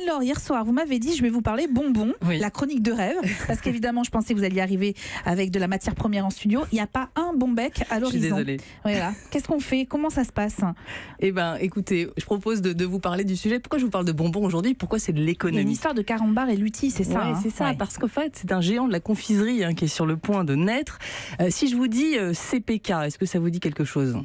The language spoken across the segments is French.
Alors, hier soir, vous m'avez dit, je vais vous parler bonbons, la chronique de rêve, parce qu'évidemment, je pensais que vous alliez arriver avec de la matière première en studio. Il n'y a pas un bon bec à l'horizon. Je suis désolée. Voilà. Qu'est-ce qu'on fait? Comment ça se passe? Eh bien, écoutez, je propose de vous parler du sujet. Pourquoi je vous parle de bonbons aujourd'hui? Pourquoi c'est de l'économie? Il y a une histoire de Carambar et Lutti, c'est ça? C'est ça, parce qu'en fait, c'est un géant de la confiserie qui est sur le point de naître. Si je vous dis CPK, est-ce que ça vous dit quelque chose?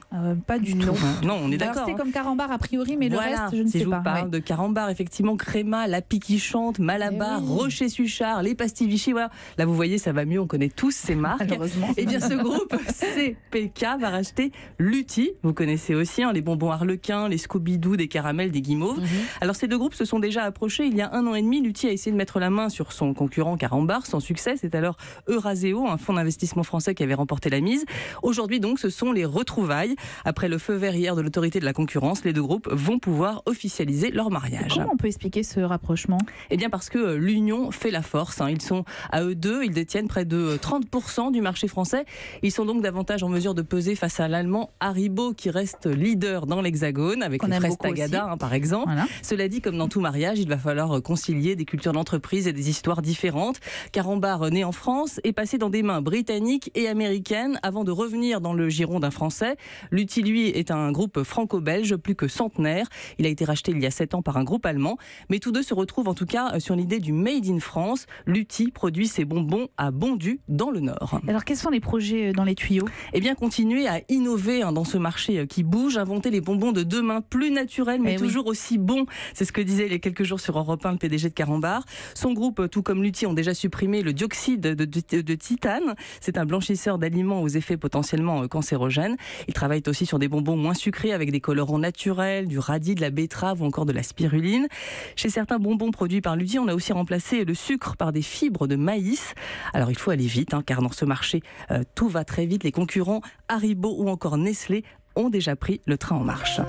Pas du tout. Non, on est d'accord. C'est comme Carambar a priori, mais voilà, le reste, je ne sais pas. Si je vous parle de Carambar, effectivement, Créma, La Pie qui chante, Malabar, Rocher-Suchard, les pastilles Vichy, voilà. Là, vous voyez, ça va mieux, on connaît tous ces marques. Malheureusement. Et bien, ce groupe CPK va racheter Lutti. Vous connaissez aussi les bonbons Harlequin, les Scooby-Doo, des caramels, des guimauves. Alors, ces deux groupes se sont déjà approchés. Il y a 1 an et demi, Lutti a essayé de mettre la main sur son concurrent Carambar, sans succès. C'est alors Euraseo, un fonds d'investissement français qui avait remporté la mise. Aujourd'hui, donc, ce sont les retrouvailles. Après le feu vert hier de l'autorité de la concurrence, les deux groupes vont pouvoir officialiser leur mariage. Comment on peut expliquer ce rapprochement? Eh bien parce que l'union fait la force. Ils sont à eux deux, ils détiennent près de 30% du marché français. Ils sont donc davantage en mesure de peser face à l'allemand Haribo qui reste leader dans l'Hexagone avec les fraises Tagada par exemple. Voilà. Cela dit, comme dans tout mariage, il va falloir concilier des cultures d'entreprise et des histoires différentes. Carambar, né en France, est passé dans des mains britanniques et américaines avant de revenir dans le giron d'un Français. Lutti, lui, est un groupe franco-belge plus que centenaire. Il a été racheté il y a 7 ans par un groupe allemand. Mais tous deux se retrouvent en tout cas sur l'idée du Made in France. Lutti produit ses bonbons à Bondu, dans le Nord. Alors, quels sont les projets dans les tuyaux? Eh bien, continuer à innover dans ce marché qui bouge, inventer les bonbons de demain plus naturels, mais toujours aussi bons. C'est ce que disait il y a quelques jours sur Europe 1 le PDG de Carambar. Son groupe, tout comme Lutti, ont déjà supprimé le dioxyde de titane. C'est un blanchisseur d'aliments aux effets potentiellement cancérogènes. Ils travaillent aussi sur des bonbons moins sucrés avec des colorants naturels, du radis, de la betterave ou encore de la spiruline. Chez certains bonbons produits par Lutti, on a aussi remplacé le sucre par des fibres de maïs. Alors il faut aller vite, car dans ce marché, tout va très vite. Les concurrents Haribo ou encore Nestlé ont déjà pris le train en marche.